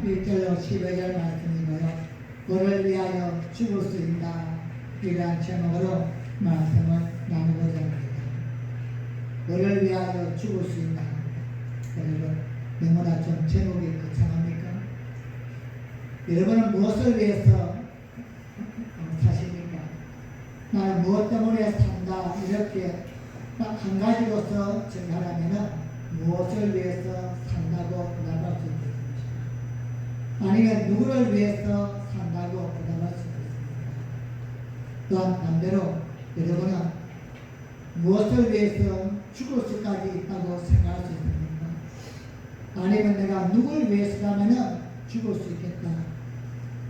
1절로 12절 말씀이고요. 너를 위하여 죽을 수 있다. 이러한 제목으로 말씀을 나누고자 합니다. 너를 위하여 죽을 수 있다. 여러분, 너무나 좀 제목이 거창합니까? 여러분은 무엇을 위해서 사십니까? 나는 무엇 때문에 산다. 이렇게 딱 한 가지로서 정하라면 무엇을 위해서 산다고 대답할 수 있겠습니까? 아니면 누구를 위해서 산다고 대답할 수 있겠습니까? 또한 반대로 여러분은 무엇을 위해서 죽을 수까지 있다고 생각할 수 있습니까? 아니면 내가 누굴 위해서라면 죽을 수 있겠다.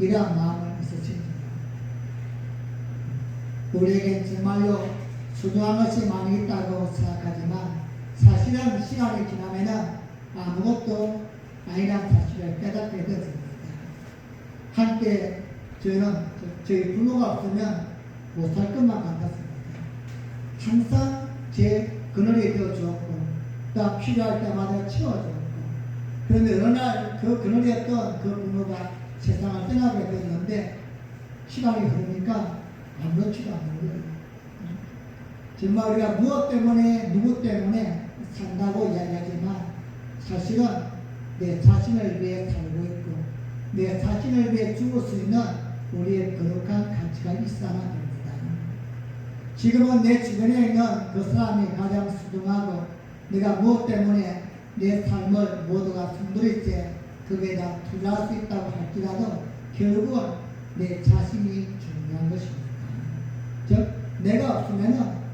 이러한 마음을 있으십니까? 우리에겐 정말로 소중한 것이 많이 있다고 생각하지만 사실은 시간이 지나면 아무것도 아니란 사실을 깨닫게 되었습니다. 한때 저는 저희 부모가 없으면 못 살 것만 같았습니다. 항상 제 그늘이 되어주었고 또 필요할 때마다 채워주었고, 그런데 어느 날 그 그늘이었던 그 부모가 세상을 떠나게 되었는데 시간이 흐르니까 아무렇지도 않은 거예요. 정말 우리가 무엇 때문에 누구 때문에 산다고 이야기하지만 사실은 내 자신을 위해 살고 있고 내 자신을 위해 죽을 수 있는 우리의 거룩한 가치가 있어야만 됩니다. 지금은 내 주변에 있는 그 사람이 가장 소중하고 내가 무엇 때문에 내 삶을 모두가 숨들일 때 거기에다 투자할 수 있다고 할지라도 결국은 내 자신이 중요한 것입니다. 즉 내가 없으면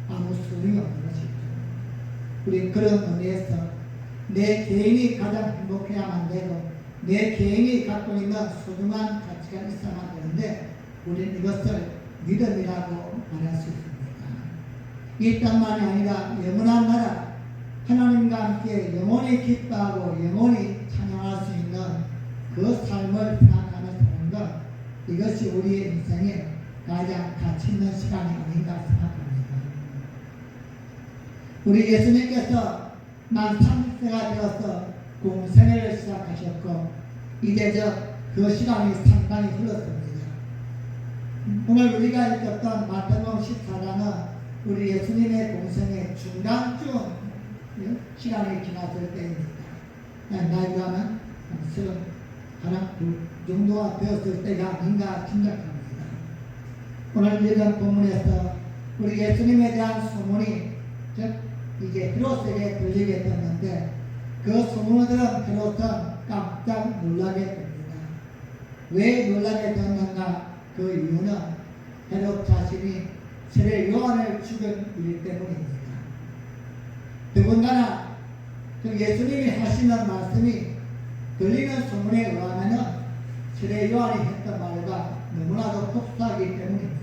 아무 소용이 없는 것이죠. 우리 그런 의미에서 내 개인이 가장 행복해야만 되고 내 개인이 갖고 있는 소중한 가치가 있어야만 되는데 우리는 이것을 믿음이라고 말할 수 있습니다. 이 땅만이 아니라 영원한 나라 하나님과 함께 영원히 기뻐하고 영원히 찬양할 수 있는 그 삶을 생각하며 사는 것, 이것이 우리의 인생에 가장 가치 있는 시간이 아닌가 생각합니다. 우리 예수님께서 만 30세가 되어서 공생애를 시작하셨고 이제 그 시간이 상당히 흘렀습니다. 오늘 우리가 읽었던 마태복음 14장은 우리 예수님의 공생의 중간쯤 시간이 지났을 때입니다. 나이가 한 31, 2 정도가 되었을 때가 아닌가 짐작합니다. 오늘 읽은 본문에서 우리 예수님에 대한 소문이 이제 헤롯에게 들리게 됐는데 그 소문들은 헤롯은 깜짝 놀라게 됩니다. 왜 놀라게 됐는가? 그 이유는 헤롯 자신이 세례 요한을 죽인 일 때문입니다. 더군다나 예수님이 하시는 말씀이 들리는 소문에 의하면 세례 요한이 했던 말과 너무나도 흡사하기 때문입니다.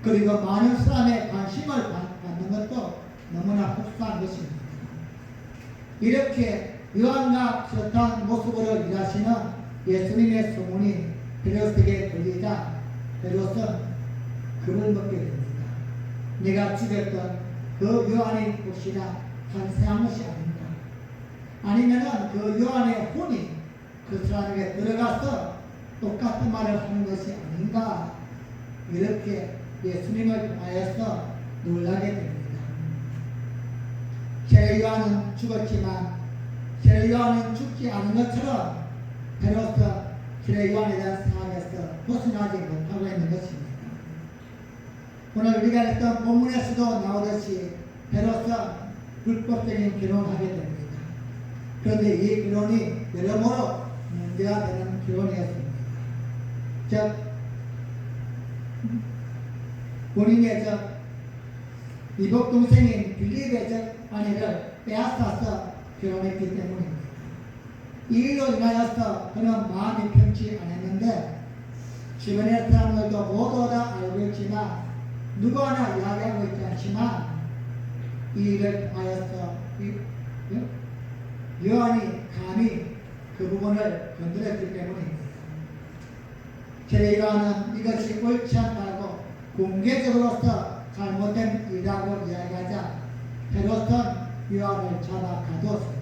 그리고 많은 사람의 관심을 받는 것도 너무나 흡사한 것입니다. 이렇게 요한과 비슷한 모습으로 일하시는 예수님의 소문이 헤롯에게 들리자 헤롯은 겁을 먹게 됩니다. 내가 죽였던 그 요한의 혹시나 탄생한 것이 아닌가, 아니면은 그 요한의 혼이 그 사람에게 들어가서 똑같은 말을 하는 것이 아닌가, 이렇게 예수님을 통하여서 놀라게 됩니다. 세례 요한은 죽었지만 세례 요한은 죽지 않은 것처럼 헤롯은 세례 요한에 대한 생각에서 벗어나지 못하고 있는 것입니다. 오늘 우리가 했던 본문에서도 나오듯이 헤롯은 불법적인 결혼을 하게 됩니다. 그런데 이 결혼이 여러모로 문제가 되는 결혼이었습니다. 즉 본인의 이복 동생인 빌립의 아내를 빼앗아서 결혼했기 때문입니다. 이 일로 인하여서 그는 마음이 편치 않았는데 주변의 사람들도 모두 다 알고 있지만 누구 하나 이야기하고 있지 않지만 이 일을 통하여서 요한이 감히 그 부분을 건드렸기 때문입니다. 세례 요한은 이것이 옳지 않다고 공개적으로서 잘못된 일이라고 이야기하자 헤롯은 요한을 잡아 가두었습니다.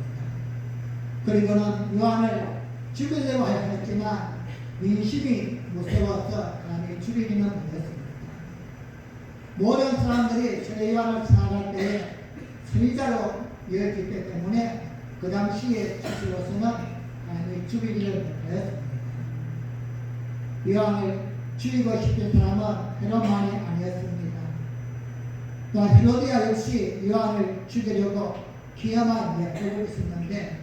그리고는 요한을 죽이려고 하였지만 민심이 무서워서 감히 죽이기는 못했습니다. 모든 사람들이 세례 요한을 생각할 때에 선지자로 여겼기 때문에 그 당시에 지시로서는 감히 죽이기를 못하였습니다. 요한을 죽이고 싶은 사람은 헤롯만이 아니었습니다. 또한 헤로디아 역시 요한을 죽이려고 기어만 내보고 있었는데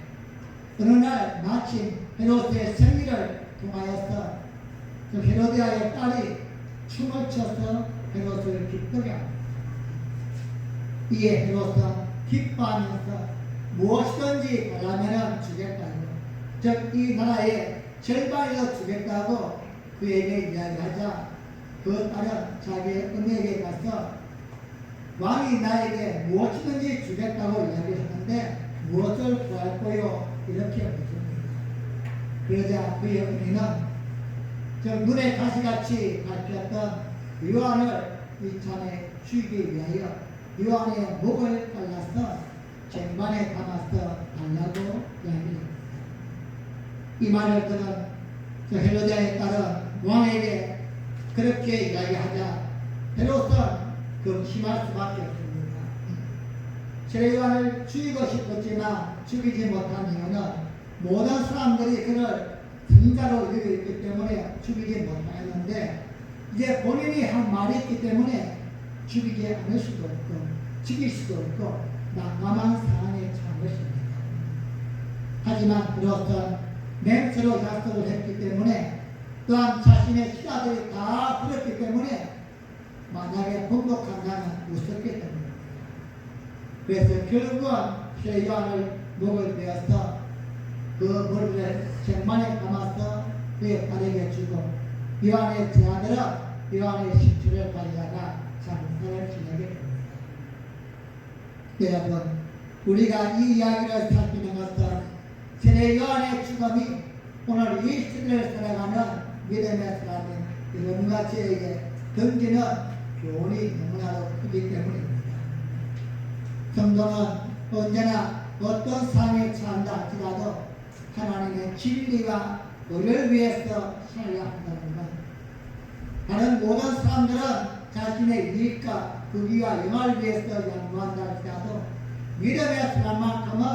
어느 날 마침 헤롯의 생일을 통하여서 그 헤로디아의 딸이 춤을 춰서 헤롯을 기쁘게 합니다. 이에 헤롯은 기뻐하면서 무엇이든지 달라면 주겠다고, 즉 이 나라의 절반이라도 주겠다고 그에게 이야기하자 그 딸은 자기의 은혜에게 가서 왕이 나에게 무엇이든지 주겠다고 이야기하는데 무엇을 구할꼬요? 이렇게 묻습니다. 그러자 그의 은혜는 저 눈에 가시같이 밝혔던 요한을 이참에 죽이기 위하여 요한의 목을 잘라서 쟁반에 담아서 달라고 이야기합니다. 이 말을 들은 그 헤로디아의 딸은 왕에게 그렇게 이야기하자 헤롯은 금심할 수밖에 없습니다. 세례 요한을 죽이고 싶었지만 죽이지 못한 이유는 모든 사람들이 그를 선지자로 여겼기 때문에 죽이지 못하였는데 이제 본인이 한 말이 있기 때문에 죽이지 않을 수도 없고 죽일 수도 없고 난감한 상황에 처한 것입니다. 하지만 헤롯은 맹세로 약속을 했기 때문에 또한 자신의 신하들이 다 들었기 때문에 만약에 번복한다면 웃었기 때문입니다. 그래서 결국은 세례 요한을 목을 베어서 그 머리를 쟁반에 담아서 그의 딸에게 주고 요한의 제자들은 요한의 시체를 가져다가 장사를 지내게 됩니다. 여러분, 우리가 이 이야기를 살피는 것은 세례 요한의 죽음이 오늘 이 시대를 살아가는 믿음의 사람인 여러분과 저에게 던지는 교훈이 너무나도 크기 때문입니다. 성도는 언제나 어떤 상황에 처한다 할지라도 하나님의 진리와 의를 위해서 살아야 한다는 것. 다른 모든 사람들은 자신의 이익과 부귀와 영화를 위해서 양보한다 할지라도 믿음의 사람만큼은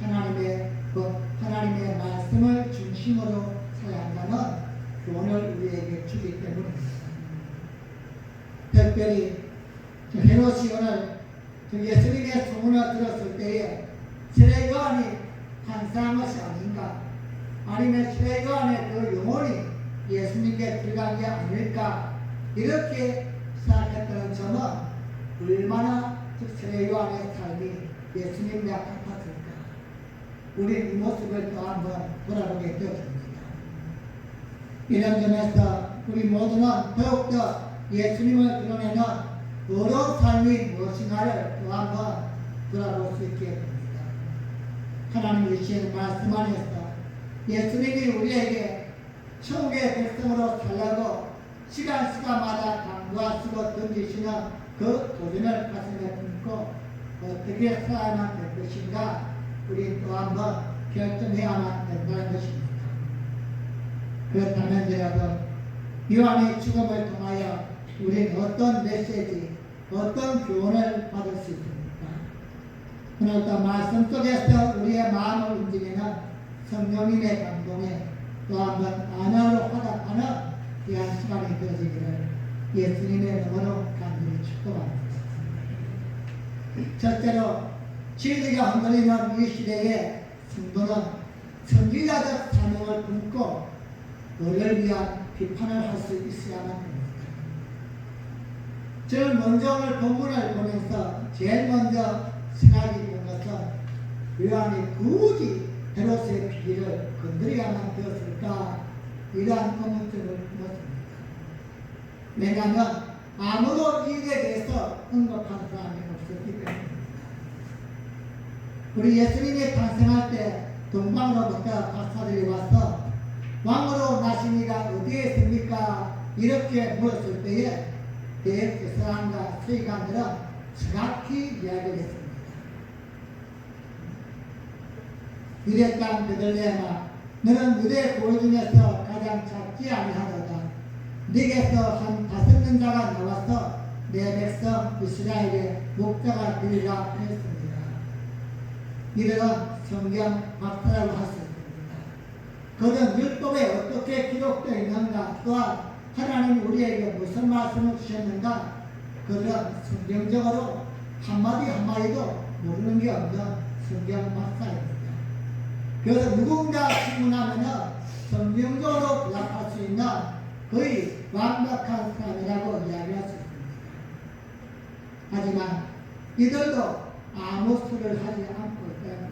하나님의 법, 하나님의 말씀을 중심으로 살아야 한다는 교훈을 우리에게 주기 때문입니다. 특별히 헤롯이 오늘 예수님의 소문을 들었을 때에 세례 요한이 환상한 것이 아닌가, 아니면 세례 요한의 그 영혼이 예수님께 들어간 게 아닐까, 이렇게 생각했다는 점은 얼마나 세례 요한의 삶이 예수님과 같았을까, 우리 이 모습을 또 한번 돌아보게 되었습니다. 이런 점에서 우리 모두는 더욱더 예수님을 드러내는 어려운 삶이 무엇인가를 또 한번 돌아볼 수 있게 됩니다. 하나님 주신 말씀 안에서 예수님이 우리에게 천국의 백성으로 살라고 시간마다 강구하시고 던지시는 그 도전을 가슴에 품고 어떻게 살아야만 될 것인가, 우리 또 한번 결정해야만 된다는 것입니다. 그렇다면 여러분, 요한의 죽음을 통하여 우리는 어떤 메시지, 어떤 교훈을 받을 수 있습니까? 오늘도 말씀 속에서 우리의 마음을 움직이는 성령님의 감동에 또 한번 안하로 화답하는 귀한 시간이 되어지기를 예수님의 이름으로 간절히 축복합니다. 첫째로, 진리가 흔들리는 이 시대에 성도는 선지자적 사명을 품고 너를 위한 비판을 할 수 있어야만 합니다. 저는 먼저 오늘 본문을 보면서 제일 먼저 생각이 든 것은 요한이 굳이 헤롯의 비리를 건드려야만 되었을까, 이러한 의문점을 품었습니다. 왜냐하면 아무도 이에 대해서 언급한 사람이 없었기 때문입니다. 우리 예수님이 탄생할 때 동방으로부터 박사들이 와서 왕으로 나신 이가 어디에 있습니까? 이렇게 물었을 때에 대제사장과 서기관들은 정확히 이야기를 했습니다. 유대 땅 베들레헴아, 너는 너의 고을 중에서 가장 작지 아니하도다. 네게서 한 5명 자가 나와서 내 백성 이스라엘의 목자가 되리라 하였습니다. 이들은 성경 박사라고 할 수 있습니다. 그는 율법에 어떻게 기록되어 있는가, 또한 하나님 우리에게 무슨 말씀을 주셨는가, 그들은 성경적으로 한마디 한마디도 모르는 게 없는 성경 박사입니다. 그래서 누군가 질문하면 성경적으로 대답할 수 있는 거의 완벽한 사람이라고 이야기할 수 있습니다. 하지만 이들도 아무 소리를 하지 않고 있다.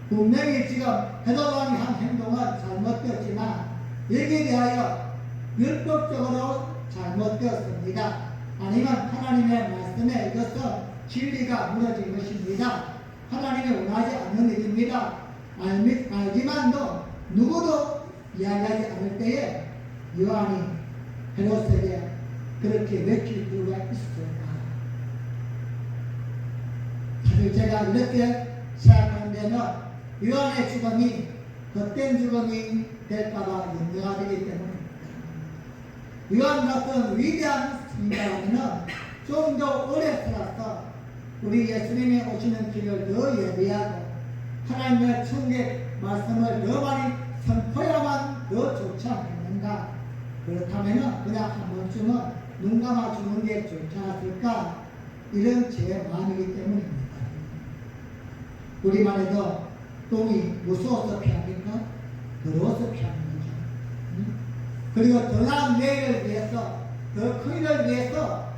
분명히 지금 헤롯왕이 한 행동은 잘못되었지만 여기에 대하여 율법적으로 잘못되었습니다. 아니면 하나님의 말씀에 이것은 진리가 무너진 것입니다. 하나님이 원하지 않는 일입니다. 알지만도 누구도 이야기하지 않을 때에 요한이 헤롯에게 그렇게 외칠 필요가 있을까? 사실 제가 이렇게 생각하는데는 요한의 죽음이 헛된 죽음이 될까봐 염려가 되기 때문입니다. 요한 같은 위대한 스님이라면 좀 더 오래 살아서 우리 예수님이 오시는 길을 더 예비하고 하나님의 천국 말씀을 더 많이 선포해야만 더 좋지 않겠는가? 그렇다면 그냥 한 번쯤은 눈 감아주는 게 좋지 않았을까? 이런 제 마음이기 때문입니다. 우리만 해도 똥이 무서워서 피합니까? 더러워서 피하는 거죠. 그리고 더 나은 내일을 위해서, 더 큰 일을 위해서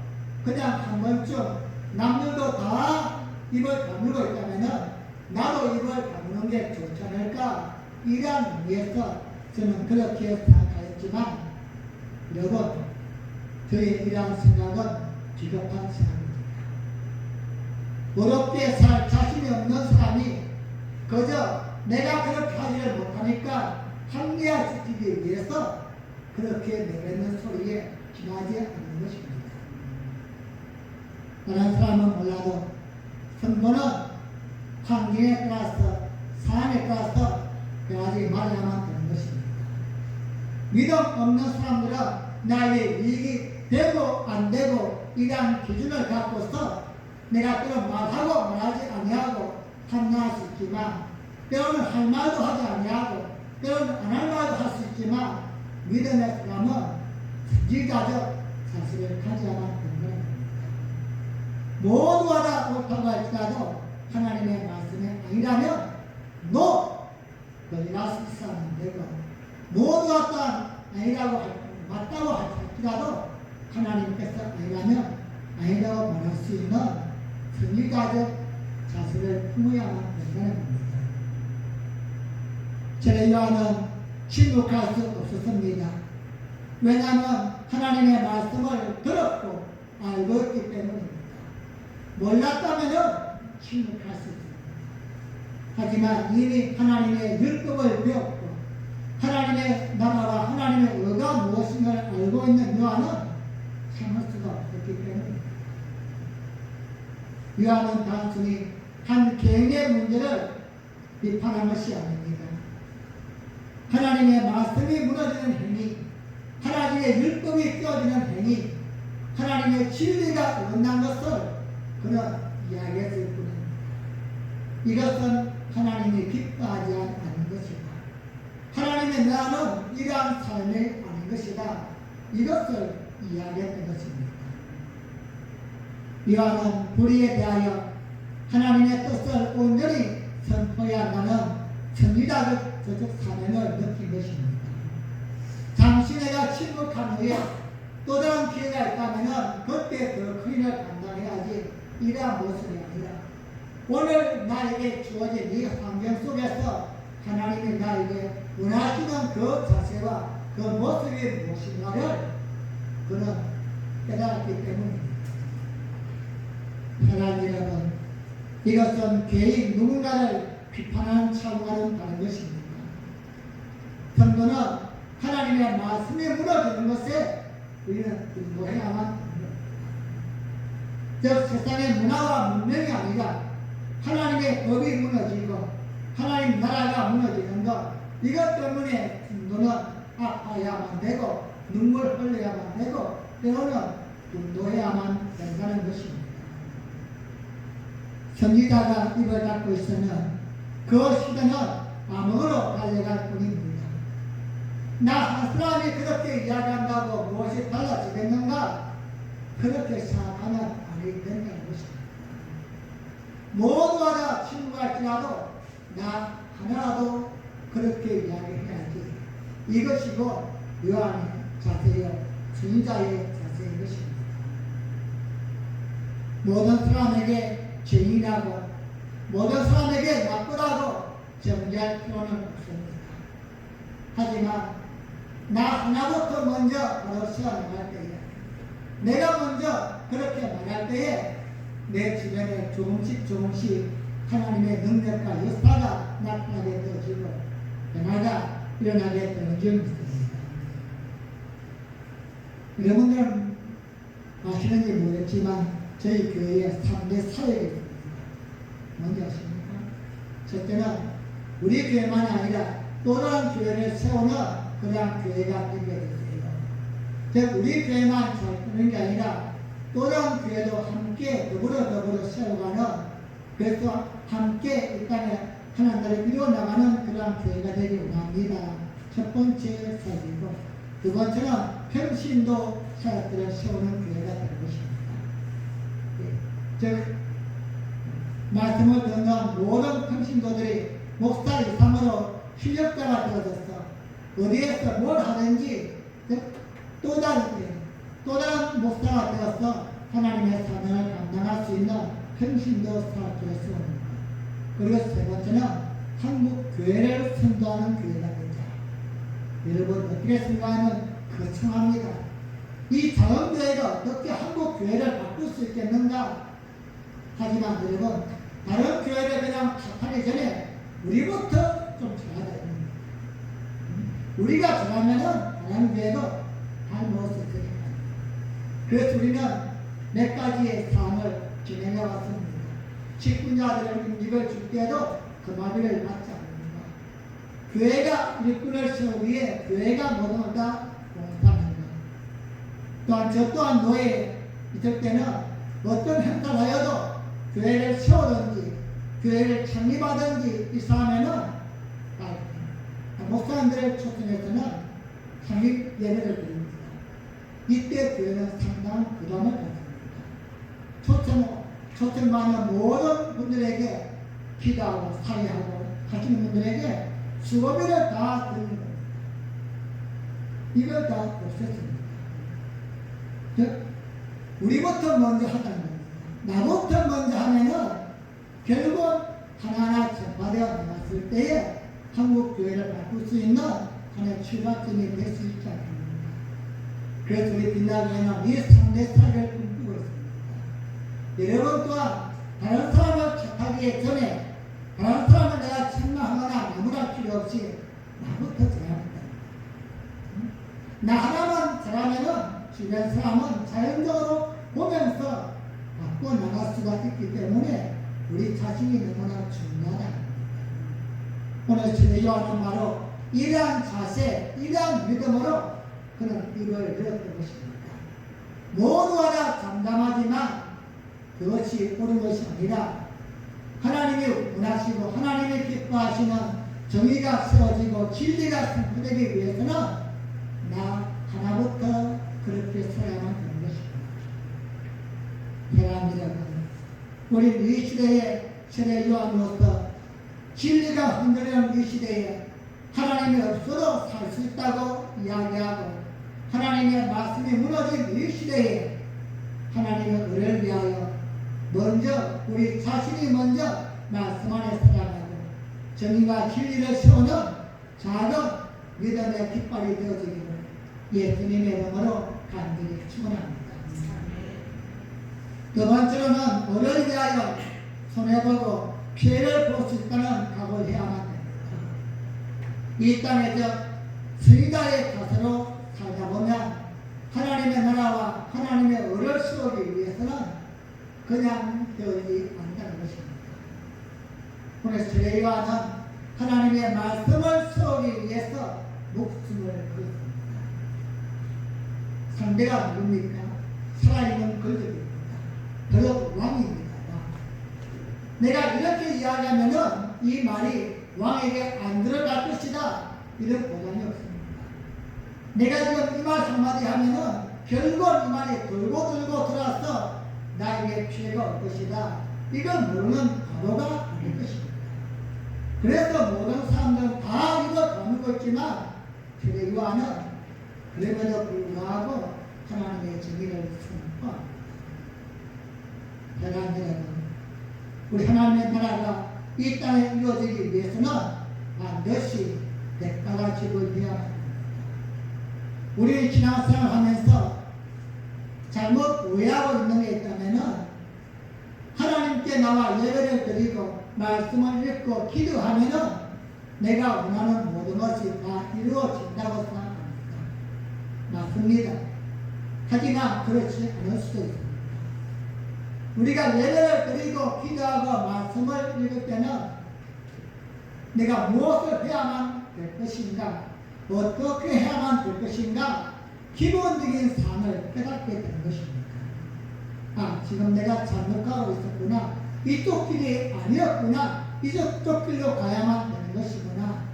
그냥 한 번쯤 남들도 다 입을 다물고 있다면 나도 입을 다무는 게 좋지 않을까? 이러한 의미에서 저는 그렇게 생각하였지만 여러분, 저의 이러한 생각은 비겁한 생각입니다. 어렵게 살 자신이 없는 사람이 그저 내가 그렇게 하지를 못하니까 합리화시키기 위해서 그렇게 내뱉는 소리에 지나지 않는 것입니다. 다른 사람은 몰라도 성도는 환경에 따라서 사안에 따라서 변하지 말아야만 되는 것입니다. 믿음 없는 사람들은 나의 이익이 되고 안 되고 이러한 기준을 갖고서 내가 때로 말하고 말하지 아니하고 판단할 수 있지만 때로는 할 말도 하지 아니하고 때로는 안 할 말도 할 수 있지만 믿음의 사람은 선지자적 사실을 가져야만 되는 것입니다. 모두가 다 옳다고 할지라도 하나님의 말씀이 아니라면 거짓말 실수하면 되고 모두가 다 아니라고 맞다고 할지라도 하나님께서 아니라면 아니라고 말할 수 있는 선지자적 자세를 품어야만 된다는 겁니다. 저는 요한은 침묵할 수 없었습니다. 왜냐하면 하나님의 말씀을 들었고 알고 있기 때문입니다. 몰랐다면 침묵할 수 있습니다. 하지만 이미 하나님의 율법을 배웠고 하나님의 나라와 하나님의 의가 무엇인가를 알고 있는 요한은 참을 수가 없었기 때문입니다. 요한은 단순히 한 개인의 문제를 비판한 것이 아닙니다. 하나님의 말씀이 무너지는 행위, 하나님의 율법이 깨어지는 행위, 하나님의 진리가 어긋난 것을 그는 이야기했을 뿐입니다. 이것은 하나님이 기뻐하지 않는 것이다. 하나님의 나라는 이러한 삶이 아닌 것이다. 이것을 이야기했던 것입니다. 요한은 불의에 대하여 하나님의 뜻을 온전히 선포해야 한다는 선지자적 사명을 느낀 것입니다. 잠시 내가 침묵한 후에 또 다른 기회가 있다면 그때 더 큰 일을 감당해야지 이러한 모습이 아니라 오늘 나에게 주어진 이 환경 속에서 하나님이 나에게 원하시는 그 자세와 그 모습이 무엇인가를 그는 깨달았기 때문입니다. 하나님 여러분, 이것은 개인 누군가를 비판하는 차원과는 다른 것입니다. 성도는 하나님의 말씀이 무너지는 것에 우리는 인도해야만 합니다. 즉 세상의 문화와 문명이 아니라 하나님의 법이 무너지고 하나님 나라가 무너지는 것, 이것 때문에 분노는 아파야만 되고 눈물 흘려야만 되고 때로는 분노해야만 된다는 것입니다. 선지자가 입을 닫고 있으면 그 시대는 암흑으로 달려갈 뿐입니다. 나 한 사람이 그렇게 이야기한다고 무엇이 달라지겠는가? 그렇게 생각하면 아니 된다는 것입니다. 모두가 다 친구할지라도 나 하나라도 그렇게 이야기해야지. 이것이고 요한의 자세요, 선지자의 자세인 것입니다. 모든 사람에게 죄인이라고, 모든 사람에게 나쁘다고 정죄할 필요는 없습니다. 하지만 나 하나부터 먼저 바로 세워나갈 때에, 내가 먼저 그렇게 말할 때에 내 주변에 조금씩 하나님의 능력과 역사가 나타나게 되어지고 변화가 일어나게 되는 점이 있습니다. 여러분들은 아시는지 모르겠지만 저희 교회에 3대 사역이 있습니다. 뭔지 아십니까? 첫째는 우리 교회만이 아니라 또 다른 교회를 세우는 그러한 교회가 되게 되세요. 즉 우리 교회만 잘 되는 게 아니라 또 다른 교회도 함께 더불어 세워가는, 그래서 함께 이 땅에 하나님을 이루어나가는 그러한 교회가 되기 원합니다. 첫 번째 사역이고, 두 번째는 평신도 사역들을 세우는 교회가 되는 것입니다. 즉 말씀을 듣는 모든 평신도들이 목사 이상으로 실력자가 되어져서 어디에서 뭘 하든지 또 다른 목사가 되어서 하나님의 사명을 감당할 수 있는 평신도 사역을 세웁니다. 그리고 세 번째는 한국 교회를 선도하는 교회가 되자. 여러분 어떻게 선도하면 거창합니다. 이 작은 교회가 어떻게 한국 교회를 바꿀 수 있겠는가? 하지만 여러분 다른 교회를 그냥 탓하기 전에 우리부터 좀 잘해야 됩니다. 우리가 잘하면은 다른 교회도 잘 먹을 수 있어요. 그래서 우리는 몇 가지의 사항을 진행해 왔습니다. 직분자들을 임직을 줄 때도 그 마비를 받지 않습니다. 교회가 일꾼을 세우기 위해 교회가 모든 걸 다 봉사합니다. 또한 저 또한 노예 있을 때는 어떤 행사를 하여도 교회를 세우든지 교회를 창립하든지 이 사람에는 목사님들을 초청해서는 창립 예배를 드립니다. 이때 교회는 상당한 부담을 가집니다. 초청받는 모든 분들에게 기도하고 사회하고 하시는 분들에게 수고비를 다 드리는 겁니다. 이걸 다 없앴습니다. 즉 우리부터 먼저 하자는 겁니다. 나부터 먼저 하면은 결국 하나하나 전파되어 나갔을 때에 한국 교회를 바꿀 수 있는 하나의 출발점이 될 수 있지 않습니까? 그래서 우리 빛나교회는 이 3대 사역을 꿈꾸고 있습니다. 여러분 또한 다른 사람을 탓하기 전에 다른 사람을 내가 책망하거나 나무랄 필요 없이 나부터 잘합니다. 나 하나만 잘하면은 주변 사람은 자연적으로 보면서 바꿔 나갈 수가 있기 때문에 우리 자신이 너무나 중요하다. 오늘 주의 요한은 바로 이러한 자세, 이러한 믿음으로 그는 입을 열었던 것입니다. 모두가 다 잠잠하지만 그것이 옳은 것이 아니라 하나님이 원하시고 하나님이 기뻐하시는 정의가 세워지고 진리가 선포되기 위해서는 나 하나부터 그렇게 살아야만 되는 것입니다. 사랑합니다. 우리 이 시대의 세례 요한으로서 진리가 흔들리는 이 시대에 하나님이 없어도 살 수 있다고 이야기하고 하나님의 말씀이 무너진 이 시대에 하나님의 의를 위하여 먼저 우리 자신이 먼저 말씀 안에 살아가고 정의와 진리를 세우는 작은 믿음의 깃발이 되어지기를 예수님의 이름으로 간절히 축원합니다. 두 번째로는 의를 위하여 손해보고 피해를 볼 수 있다는 각오를 해야만 됩니다. 이 땅에서 스리다의 가서로 살다 보면 하나님의 나라와 하나님의 의를 세우기 위해서는 그냥 되어지지 않다는 것입니다. 오늘 세례요한은 하나님의 말씀을 세우기 상대가 누굽니까? 살아있는 권력입니다. 바로 왕입니다. 내가 이렇게 이야기하면은 이 말이 왕에게 안 들어갈 것이다, 이런 보장이 없습니다. 내가 지금 이 말 한마디 하면은 결국 이 말이 돌고 들어와서 나에게 피해가 올 것이다, 이걸 모르는 바보가 아닐 것입니다. 그래서 모든 사람들은 다 이걸 가지고 있지만 세례요한은 그럼에도 불구하고 하나님의 정의를 선포합니다. 사랑하는 여러분, 우리 하나님의 나라가 이 땅에 이루어지기 위해서는 반드시 대가가 지불되어야 합니다. 우리 신앙생활하면서 잘못 오해하고 있는 게 있다면 하나님께 나와 예배를 드리고 말씀을 읽고 기도하면 내가 원하는 모든 것이 다 이루어진다고 생각합니다. 맞습니다. 하지만 그렇지 않을 수도 있습니다. 우리가 예배를 드리고 기도하고 말씀을 읽을 때는 내가 무엇을 해야만 될 것인가, 어떻게 해야만 될 것인가, 기본적인 삶을 깨닫게 되는 것입니다. 지금 내가 잘못 가고 있었구나, 이쪽 길이 아니었구나, 이쪽 길로 가야만 되는 것이구나,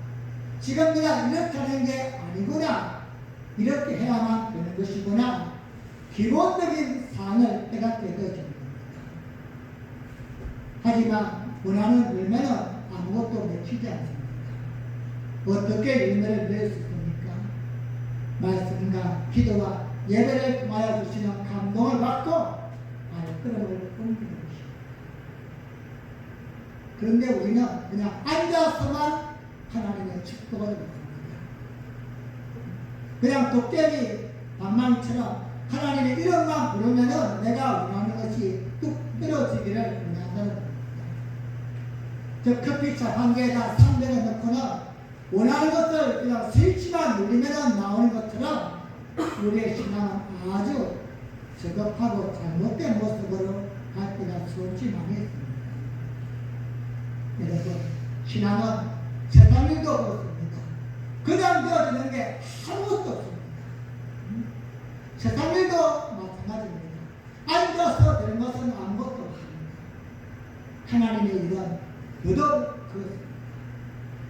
지금 내가 이렇게 하는 게 아니구나, 이렇게 해야만 되는 것이구나, 기본적인 삶을 깨닫게 되어집니다. 하지만 원하는 열매는 아무것도 맺히지 않습니다. 어떻게 열매를 맺을 수 있습니까? 말씀과 기도와 예배를 통하여 주시는 감동을 받고 발걸음을 옮기는 것입니다. 그런데 우리는 그냥 앉아서만 하나님의 축복을 받습니다. 그냥 도깨비 방망이처럼 하나님의 이름만 부르면은 내가 원하는 것이 뚝 떨어지기를 원한다는 겁니다. 저 커피차 한 개에다 300원 넣고는 원하는 것을 그냥 스위치만 누르면 나오는 것처럼 우리의 신앙은 아주 저급하고 잘못된 모습으로 갈 때가 수없이 많이 있습니다. 여러분, 신앙은 세상 일도 그렇습니다. 그냥 되어지는 게 아무것도 없습니다. 세상 일도 마찬가지입니다. 앉아서 되는 것은 아무것도 없습니다. 하나님의 일은 더더욱 그렇습니다.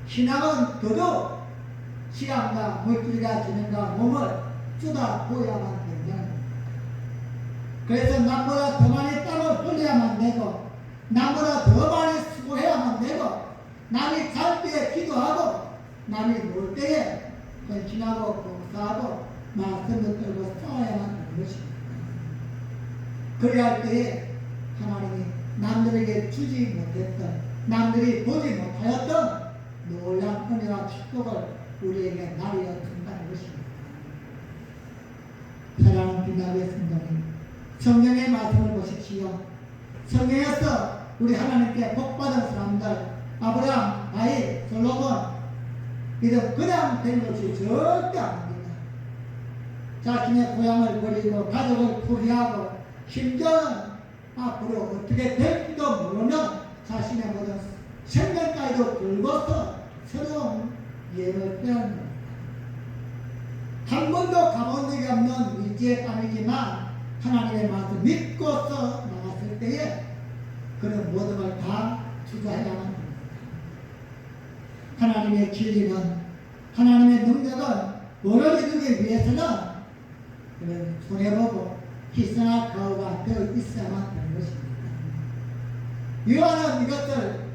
신앙은 더더욱 시간과 물질과 재능과 몸을 쏟아부어야만 된다는 겁니다. 그래서 남보다 더 많이 땀을 흘려야만 되고, 남보다 더 많이 수고해야만 되고, 남이 잘 때에 기도하고, 남이 놀 때에 헌신하고 봉사하고 말씀을 들고 싸워야만 되는 것입니다. 그래야 할 때에 하나님이 남들에게 주지 못했던, 남들이 보지 못하였던 놀라운 은혜와 축복을 우리에게 나리어 준다는 것입니다. 사랑하는 비나리의 성도님, 성경의 말씀을 보십시오. 성경에서 우리 하나님께 복받은 사람들, 아브라함, 다윗, 솔로몬, 이들 그냥 된 것이 절대 아닙니다. 자신의 고향을 버리고 가족을 포기하고 심지어는 앞으로 어떻게 될지도 모르는 자신의 모든 생명까지도 걸고서 새로운 예를 빼앗는 겁니다. 한 번도 가본 적이 없는 미지의 땅이지만 하나님의 말씀 믿고서 나갔을 때에 그런 모든 걸 다 투자해야만 합니다. 하나님의 진리는, 하나님의 능력은 오늘 이루기 위해서는 손해보고 희생할 가오가 되어 있어야만 되는 것입니다. 요한은 이것을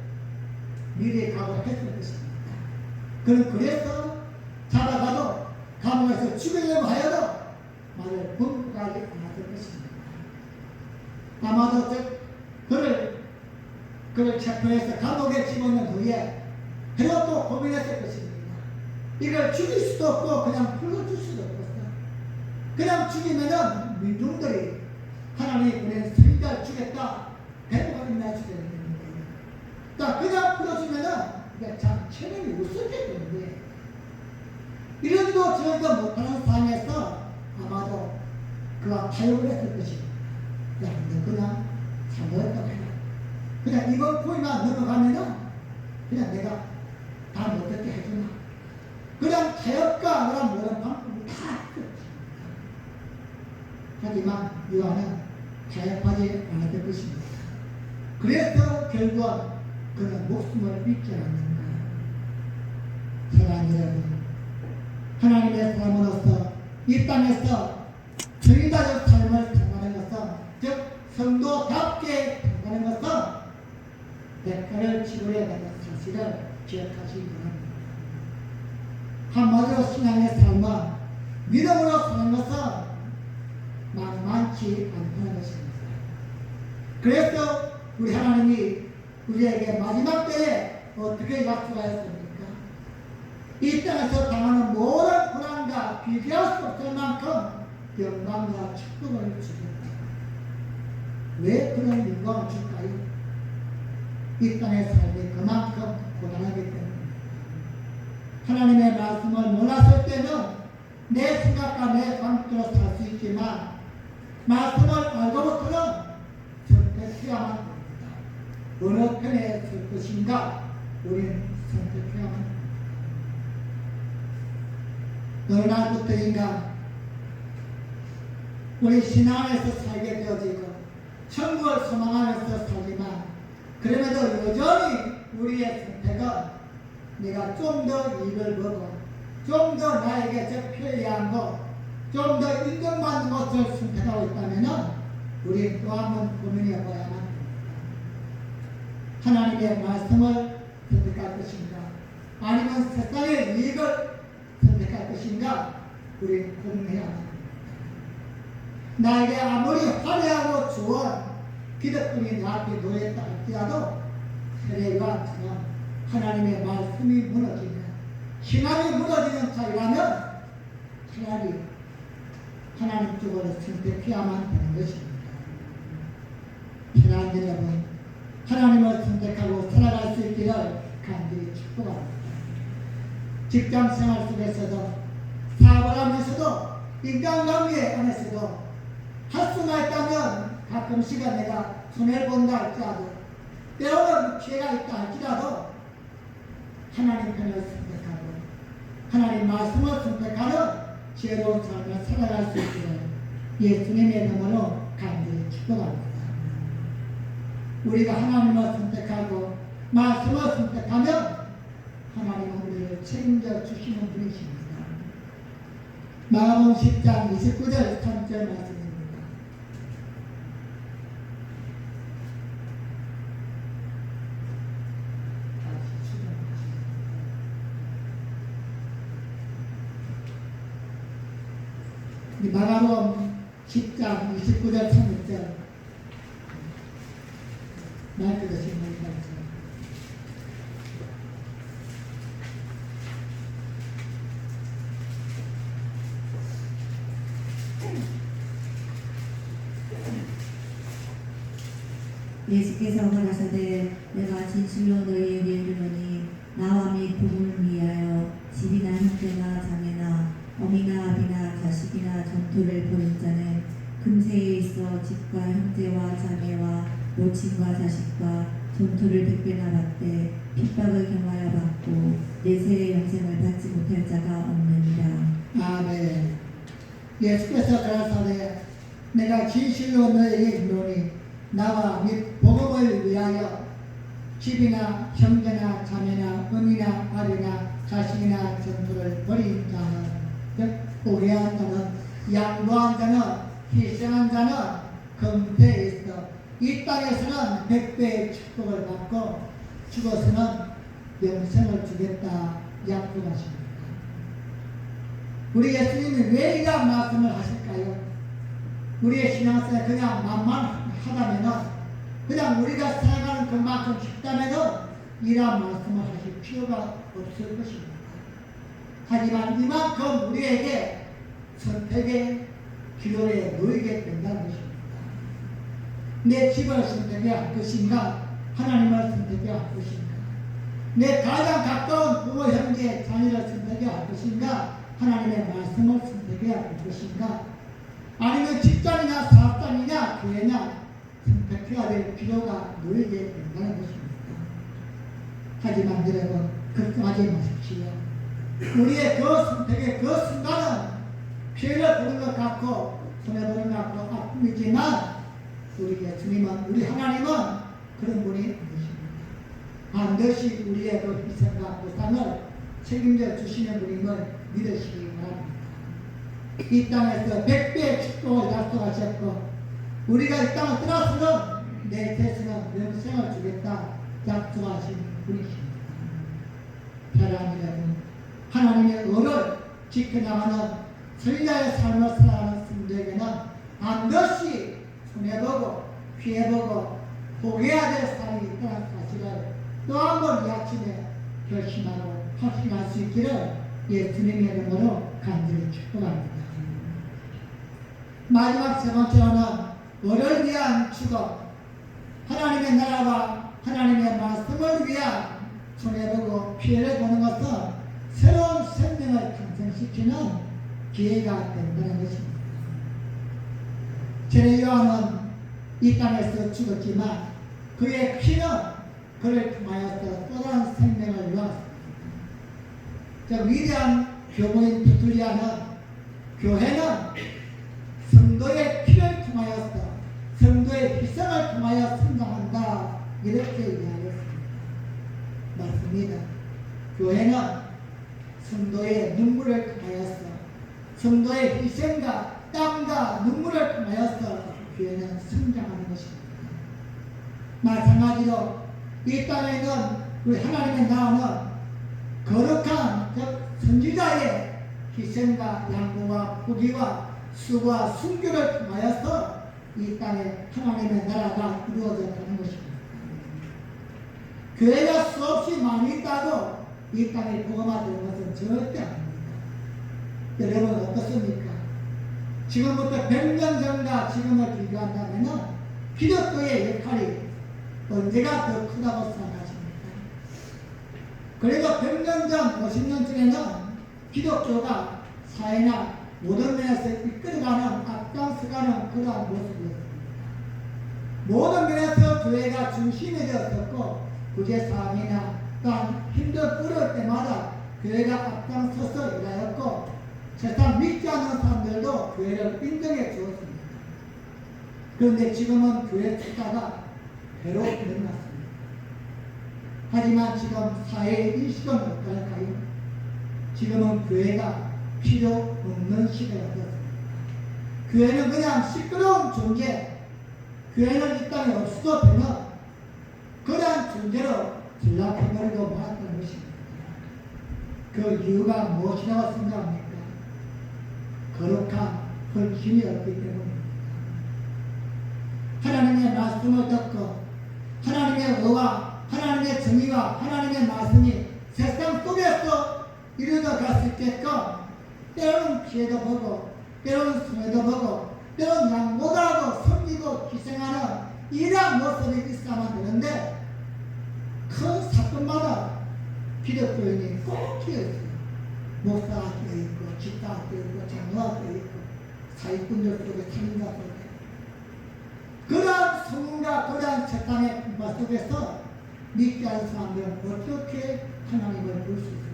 미리 각오했을 것입니다. 그래서 잡아가도 감옥에서 죽이려고 하여도 말을 분부하지 않았을 것입니다. 아마도 그를 체포해서 감옥에 집어넣은 후에 헤롯도 고민했을 것입니다. 이걸 죽일 수도 없고 그냥 풀어줄 수도 없었어요. 그냥 죽이면은 민중들이 하나님이 보낸 선지자를 죽였다, 대부가 인나 죽였는 거예요. 그러니까 그냥 풀어주면은 참 체면이 우습기 때문에 이런도 저런도 못하는 상황에서 아마도 그와 타협을 했을 것입니다. 야, 너 그냥 잘못했다고 해라. 그냥 이번 포위만 넘어가면은 그냥 내가 다 못했게 해주나. 하지만 요한은 타협하지 않았을 것입니다. 그래서 결국은 그는 목숨을 잃지 않는 거예요. 사랑하는 여러분, 하나님의 사람으로서 이 땅에서 정의다운 삶을 살아가는 것은, 즉 성도답게 살아가는 것은 대가를 치러야 되는 사실을 기억하시기 바랍니다. 한마디로 신앙의 삶은 믿음으로 사는 것은 만만치 않다는 것입니다. 그래서 우리 하나님이 우리에게 마지막 때에 어떻게 약속하였습니까? 이 땅에서 당하는 모든 고난과 비교할 수 없을 만큼 영광과 축복을 주겠다. 왜 그런 영광을 줄까요? 이 땅의 삶이 그만큼 고단하기 때문입니다. 하나님의 말씀을 몰랐을 때는 내 생각과 내 방식대로 살 수 있지만 말씀을 알고부터는 선택해야만 합니다. 어느 편에 설 것인가 우리는 선택해야만 합니다. 어느 날부터인가 우리 신앙 안에서 살게 되어지고 천국을 소망하면서 살지만 그럼에도 여전히 우리의 선택은 내가 좀 더 이익을 보고 좀 더 나에게 적편리한 것, 좀 더 인정받는 것을 선택하고 있다면 우리는 또 한 번 고민해 봐야만 합니다. 하나님의 말씀을 선택할 것인가 아니면 세상의 이익을 선택할 것인가 우리는 고민해야 합니다. 나에게 아무리 화려하고 좋은 기득권이 나한테 놓였다 할지라도 세례요한처럼 하나님의 말씀이 무너지면 신앙이 무너지는 자이라면 차라리 하나님 쪽으로 선택해야만 되는 것입니다. 사랑하는 여러분, 하나님을 선택하고 살아갈 수 있기를 간절히 축복합니다. 직장생활 속에서도 사업을 하면서도 인간관계 안에서도 할 수만 있다면 가끔씩은 내가 손해를 본다 할지라도 때로는 피해가 있다 할지라도 하나님 편을 선택하고 하나님 말씀을 선택하는 지혜로운 삶을 살아갈 수 있기를 예수님의 이름으로 간절히 축복합니다. 우리가 하나님을 선택하고 말씀을 선택하면 하나님은 우리를 책임져 주시는 분이십니다. 마가복음 10장 29절 3절 말씀입니다. 마가복음 10장 29절 3절 말씀 드신 분입니다. 예수께서 가라사대 내가 진실로 너희에게 이르노니 나와 및 복음을 위하여 집이나 형제나 자매나 어미나 아비나 자식이나 전토를 벌인 자는 금세에 있어 집과 형제와 자매와 모친과 자식과 전토를 백배나 받되 핍박을 경하여 받고 내세의 영생을 받지 못할 자가 없느니라. 아멘. 예수께서 가라사대 내가 진실로 너희에게 이르노니 나와 및 복음을 위하여 집이나 형제나 자매나 어미나 아비나 자식이나 전토를 벌인 자는, 즉 오해한 자는, 양보한 자는, 희생한 자는 금태에 있어 이 땅에서는 100배의 축복을 받고 죽어서는 영생을 주겠다 약속하십니다. 우리 예수님이 왜 이런 말씀을 하실까요? 우리의 신앙생활 그냥 만만하다면, 그냥 우리가 생각하는 그만큼 쉽다면 이런 말씀을 하실 필요가 없을 것입니다. 하지만 이만큼 우리에게 선택의 기로에 놓이게 된다는 것입니다. 내 집을 선택해야 할 것인가? 하나님을 선택해야 할 것인가? 내 가장 가까운 부모, 형제, 자녀를 선택해야 할 것인가? 하나님의 말씀을 선택해야 할 것인가? 아니면 직장이나 사업장이냐 교회냐 선택해야 될 필요가 놓이게 된다는 것입니다. 하지만 여러분 걱정하지 마십시오. 우리의 그 선택의 그 순간은 피해를 보는 것 같고 손해보는 것도 아픔이지만 우리 예수님은, 우리 하나님은 그런 분이 아니십니다. 반드시 우리의 그 희생과 보상을 책임져 주시는 분임을 믿으시기 바랍니다. 이 땅에서 100배의 축복을 약속하셨고 우리가 이 땅을 떠나서는 내 대신은 영생을 주겠다 약속하신 분이십니다. 사랑하는 여러분, 하나님의 의를 지켜나가는 선자의 삶을 살아가는 성도에게는 반드시 손해보고 피해보고 포기해야 될 삶이 있다는 사실을 또 한 번 이 아침에 결심하고 확신할 수 있기를 예수님의 이름으로 간절히 축복합니다. 마지막 세 번째로는 의를 위한 죽음, 하나님의 나라와 하나님의 말씀을 위한 손해보고 피해를 보는 것은 새로운 생명을 탄생시키는 기회가 된다는 것입니다. 제례 요한은 이 땅에서 죽었지만 그의 피는 그를 통하여서 또 다른 생명을 이루었습니다. 위대한 교무인 부틀리아는 교회는 성도의 피를 통하여서 성도의 희생을 통하여 성장한다 이렇게 이야기했습니다. 맞습니다. 교회는 성도의 눈물을 통하여서 성도의 희생과 땀과 눈물을 통하여서 교회는 성장하는 것입니다. 마찬가지로 이 땅에 있는 우리 하나님의 나라는 거룩한 선지자의 희생과 양보와 포기와 수고와 순교를 통하여서 이 땅에 하나님의 나라가 이루어져 가는 것입니다. 교회가 수없이 많이 있다고 이 땅에 복음화되는 것은 절대 아닙니다. 여러분 어떻습니까? 지금부터 100년 전과 지금을 비교한다면 기독교의 역할이 언제가 더 크다고 생각하십니까? 그래도 100년 전, 50년 전에는 기독교가 사회나 모든 면에서 이끌어가는 앞장서가는 그러한 모습이었습니다. 모든 면에서 교회가 중심이 되었었고 구제사항이나 또한 힘들 어려울 때마다 교회가 앞장서서 일하였고 세상 믿지 않는 사람들도 교회를 인정해 주었습니다. 그런데 지금은 교회 숫자가 배로 늘어났습니다. 하지만 지금 사회의 인식은 어떨까요? 지금은 교회가 필요 없는 시대가 되었습니다. 교회는 그냥 시끄러운 존재, 교회는 이 땅에 없어도 되는 그러한 존재로 전락해버리고 말았던 것입니다. 그 이유가 무엇이라고 생각합니까? 거룩한 헌신이 없기 때문입니다. 하나님의 말씀을 듣고 하나님의 의와 하나님의 정의와 하나님의 말씀이 세상 속에서 이루어져 갈 수 있게끔 때로는 피해도 보고 때로는 손해도 보고 때로는 양보도 하고 섬기고 희생하는 이러한 모습이 있어야만 되는데 큰 사건마다 기독교인이 꼭 끼어있어요. 목사가 끼어있고 집사가 끼어있고 장로가 끼어있고 사기꾼들 속에 살인자 속에 그러한 소문과 그러한 세상의 풍파 속에서 믿지 않는 사람들은 어떻게 하나님을 볼 수 있습니까?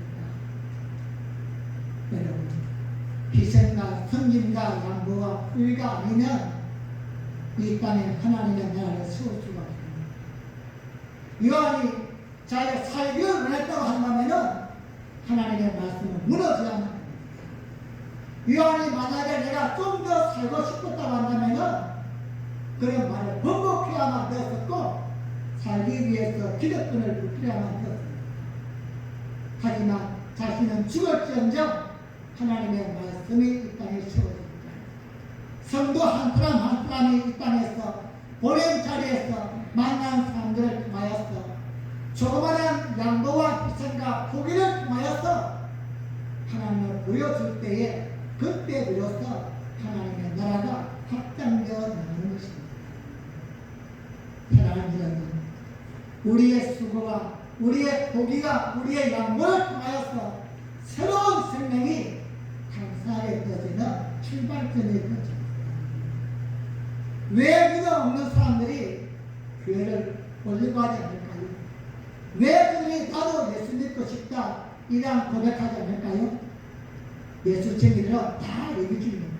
여러분, 희생과 섬김과 양보와 의가 아니면 이 땅에 하나님의 나라를 세울 수가 없습니다. 요한이 자기가 살기를 원했다고 한다면 하나님의 말씀은 무너져야 합니다. 요한이 만약에 내가 좀 더 살고 싶었다고 한다면 그런 말을 번복해야만 되었었고 살기 위해서 기득권을 부풀려야만 되었습니다. 하지만 자신은 죽을지언정 하나님의 말씀이 이 땅에 세워집니다. 성도 한 사람 한 사람이 이 땅에서 보낸 자리에서 만난 사람들을 통하여서 조그마한 양보와 희생과 포기를 통하여서 하나님을 보여줄 때에 그때 비로소 하나님의 나라가 확장되어 나가는 것입니다. 사랑하는 여러분, 우리의 수고와 우리의 포기가 우리의 양보를 통하여서 새로운 생명이 감사하게 떠지는 출발점이 되어집니다. 왜 믿음 없는 사람들이 교회를 올리고 하지 않을까요? 왜 그들이 나도 예수 믿고 싶다 이러한 고백하지 않을까요? 예수 챙기들은 다 얘기 중입니다.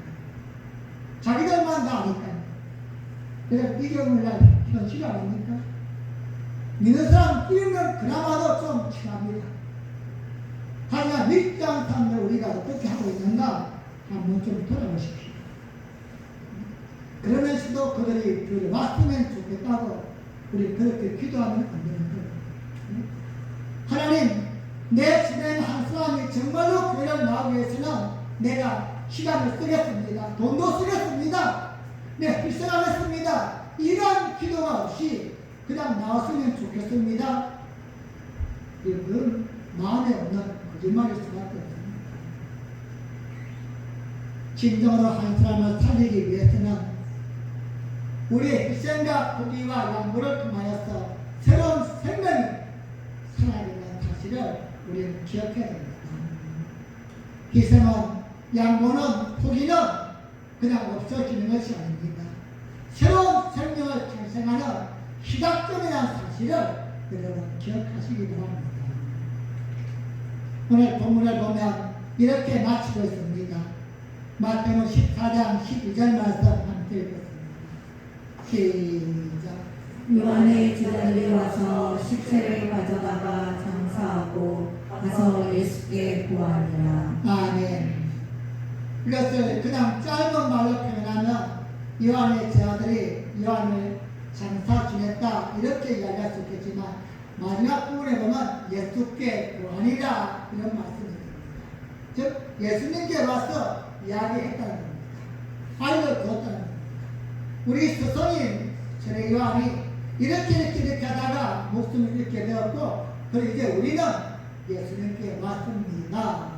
자기들만 다 아니까. 그래서 이경을 날 현실 아닙니까? 믿는 사람 끼우면 그나마도 좀 친합니다. 하지만 믿지 않는 사람들 우리가 어떻게 하고 있는가 한번 좀 돌아보십시오. 그러면서도 그들이 교회에 왔으면 좋겠다고 우리 그렇게 기도하면 안 되는 거예요. 하나님, 내 주변 한 사람이 정말로 교회를 나오기 위해서는 내가 시간을 쓰겠습니다. 돈도 쓰겠습니다. 네, 희생하겠습니다. 이런 기도가 없이 그냥 나왔으면 좋겠습니다. 그건 마음에 없는 거짓말일 수밖에 없습니다. 진정으로 한 사람을 살리기 위해서는 우리의 희생과 포기와 양보를 통하여서 새로운 생명이 살아있는 사실을 우리는 기억해야 됩니다. 희생은, 양보는, 포기는 그냥 없어지는 것이 아닙니다. 새로운 생명을 탄생하는 시작점이라는 사실을 여러분 기억하시기 바랍니다. 오늘 본문을 보면 이렇게 마치고 있습니다. 마태복음 14장 12절 말씀 함께 읽겠습니다. 시작. 요한의 제자들이 와서 식채를 가져다가 장사하고 가서 예수께 구하니라. 아멘. 이것을 그냥 짧은 말로 표현하면 요한의 제자들이 요한을 장사 지냈다 이렇게 이야기할 수 있겠지만 마지막 부분에 보면 예수께 구하니라 이런 말씀입니다. 즉 예수님께 와서 이야기했다는 겁니다. 알려주었다는 겁니다. 우리 스승인 세례 요한이 이렇게 하다가 목숨을 잃게 되었고 그리고 이제 우리는 예수님께 왔습니다.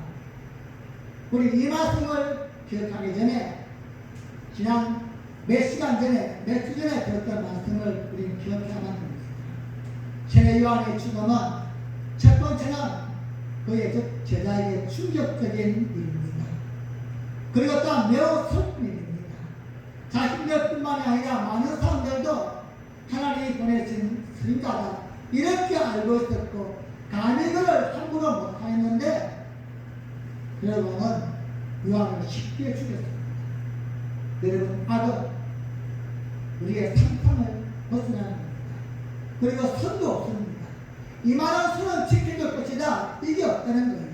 우리 이 말씀을 기억하기 전에 지난 몇 시간 전에, 몇 주 전에 들었던 말씀을 우리는 기억해야만 합니다. 세례 요한의 죽음은 첫 번째는 그의 제자에게 충격적인 일입니다. 그리고 또한 매우 슬픈 일입니다. 자신들뿐만이 아니라 많은 사람들도 하나님이 보내신 스승자다 이렇게 알고 있었고 감히 그를 함부로 못하였는데 여러분은 요한을 쉽게 죽였습니다. 여러분, 악은 우리의 상상을 벗어나는 겁니다. 그리고 선도 없습니다. 이만한 선은 지켜줄 것이다. 이게 없다는 거예요.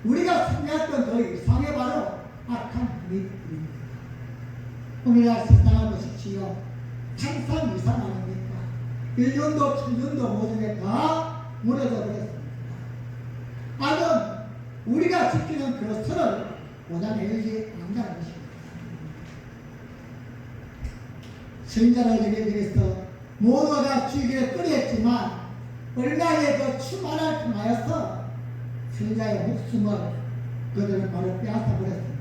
우리가 생각했던 그 이상의 바로 악한 믿음입니다. 오늘날 세상을 보십시오. 항상 이상 아닙니까? 인륜도 천륜도 모든 게 다 무너져 버렸습니다. 악은 우리가 지키는 그 선을 원하내지 않는다는 것입니다. 선자를 예배하기 위해서 모두가 주의를 끌어했지만 얼마의 그 충만을 통하여서 선자의 목숨을 그들은 바로 빼앗아 버렸습니다.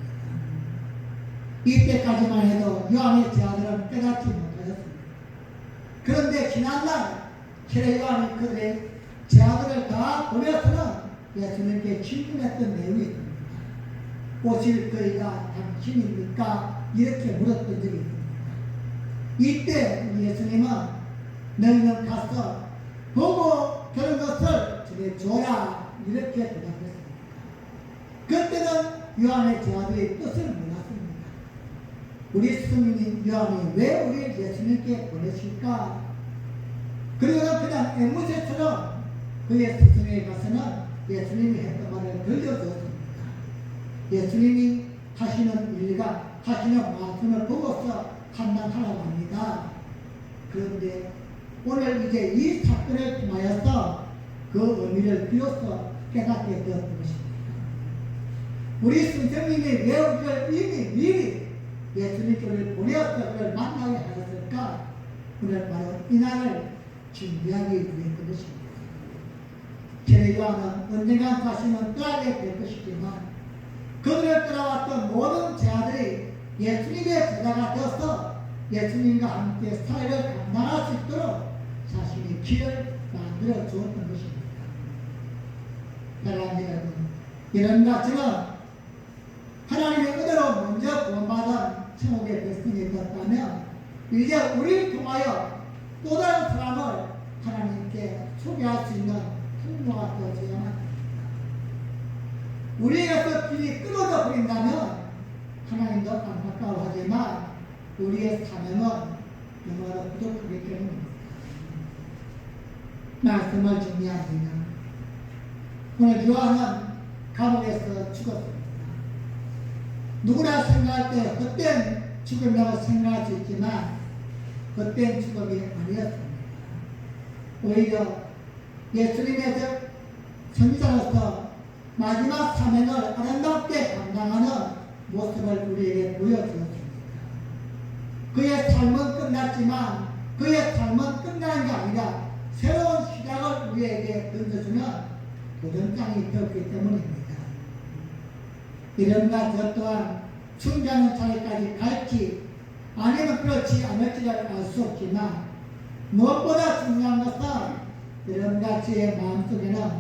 이때까지만 해도 요한의 제자들은 깨닫지 못하였습니다. 그런데 지난날 세례 요한이 그들의 제자들을 다 보내서는 예수님께 질문했던 내용이 있습니다. 오실 그이가 당신입니까? 이렇게 물었던 적이 있습니다. 이때 예수님은 너희는 가서 보고 그런 것을 전해줘라 이렇게 대답했습니다. 그때는 요한의 제자들이 뜻을 몰랐습니다. 우리 스승님 요한이 왜 우리 예수님께 보내실까? 그리고 그냥 앵무새처럼 그의 스승에게 가서는 예수님이 했던 말을 들려줬습니다. 예수님이 하시는 일과 하시는 말씀을 보고서 판단하라고 합니다. 그런데 오늘 이제 이 사건을 통하여서 그 의미를 비로소 깨닫게 되었던 것입니다. 우리 선생님이 왜 우리를 이미 미리 예수님께를 보내어서 그를 만나게 하였을까? 그를 바로 이날을 준비하기 위한 것입니다. 세례 요한은 언젠가 다시는 떠나게 될 것이지만 그들을 따라왔던 모든 제자들이 예수님의 제자가 되어서 예수님과 함께 사회를 감당할 수 있도록 자신의 길을 만들어 주었던 것입니다. 사랑하는 여러분, 이런 것처럼 하나님의 은혜로 먼저 구원받은 천국의 백성이 되었다면 이제 우리를 통하여 또 다른 사람을 하나님께 소개할 수 있는 통로가 되어져야만 합니다. 우리에게서 길이 끊어져 버린다면 하나님도 안타까워하지만 우리의 사명은 너무나도 부족하기 때문입니다. 말씀을 정리합니다. 오늘 요한은 감옥에서 죽었습니다. 누구나 생각할 때 헛된 죽음이라고 생각할 수 있지만 헛된 죽음이 아니었습니다. 오히려 예수님의 선지자로서 마지막 사명을 아름답게 감당하는 모습을 우리에게 보여주었습니다. 그의 삶은 끝났지만 그의 삶은 끝나는 게 아니라 새로운 시작을 우리에게 던져주는 도전장이 되었기 때문입니다. 이런가 저 또한 충전하는 자리까지 갈지 아니면 그렇지 않을지를 알 수 없지만 무엇보다 중요한 것은 이런가 저의 마음속에는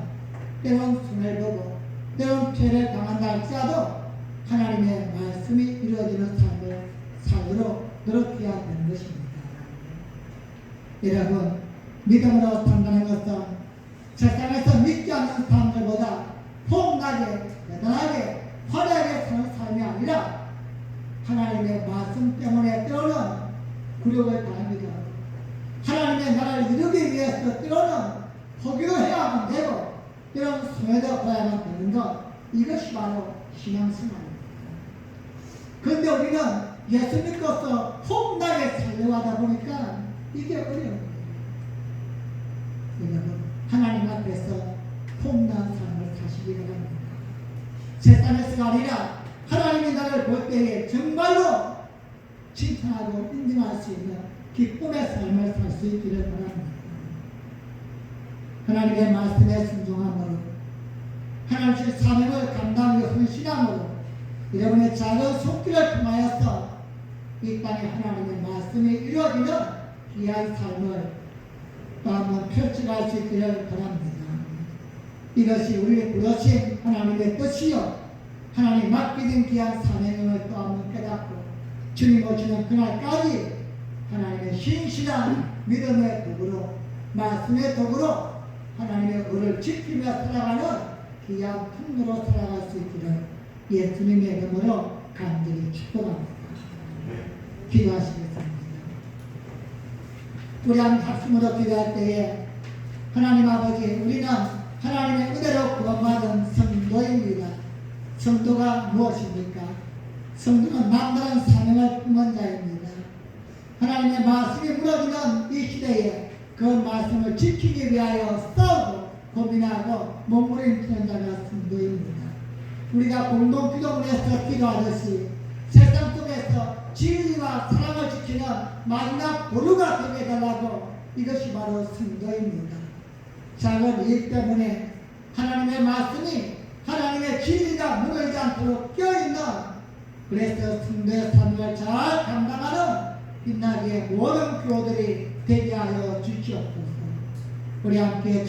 때론 손해를 보고 때론 피해를 당한다 할지라도 하나님의 말씀이 이루어지는 삶을 살도록 노력해야 되는 것입니다. 여러분, 믿음으로 산다는 것은 세상에서 믿지 않는 사람들보다 폼나게 대단하게 화려하게 사는 삶이 아니라 하나님의 말씀 때문에 때로는 굴욕을 당하기도 하고 하나님의 나라를 이루기 위해서 때로는 포기도 해야만 되고 때로는 손해도 봐야만 되는 것, 이것이 바로 신앙생활입니다. 그런데 우리는 예수 믿고서 폼나게 살려고 하다 보니까 이게 어려워요. 여러분, 하나님 앞에서 폼난 삶을 사시기 바랍니다. 세상에서가 아니라 하나님이 나를 볼 때에 정말로 칭찬하고 인정할 수 있는 기쁨의 삶을 살 수 있기를 바랍니다. 하나님의 말씀에 순종함으로 하나님의 사명을 감당하며 헌신함으로 여러분의 작은 손길을 통하여서 이 땅에 하나님의 말씀이 이루어지는 귀한 삶을 또 한번 펼쳐갈 수 있기를 바랍니다. 이것이 우리의 부르신 하나님의 뜻이요 하나님 맡기신 귀한 사명을 또 한번 깨닫고 주님 오시는 그날까지 하나님의 신실한 믿음의 도구로 말씀의 도구로 하나님의 의를 지키며 살아가는 귀한 통로로 살아갈 수 있기를 예수님의 이름으로 간절히 축복합니다. 기도하시겠습니다. 우리 한 합심으로 기도할 때에 하나님 아버지, 우리는 하나님의 은혜로 구원받은 성도입니다. 성도가 무엇입니까? 성도는 남다른 사명을 품은 자입니다. 하나님의 말씀이 무너지는 이 시대에 그 말씀을 지키기 위하여 싸우고 고민하고 몸부림치는 자가 성도입니다. 우리가 공동 기도문에서 기도하듯이 세상 속에서 진리와 사랑을 지키는 마지막 보루가 되게 해달라고, 이것이 바로 성도입니다. 작은 일 때문에 하나님의 말씀이 하나님의 진리가 무너지지 않도록 껴있는, 그래서 성도의 삶을 잘 감당하는 빛나게 모든 교우들이 되게 하여 주시옵소서. 우리 함께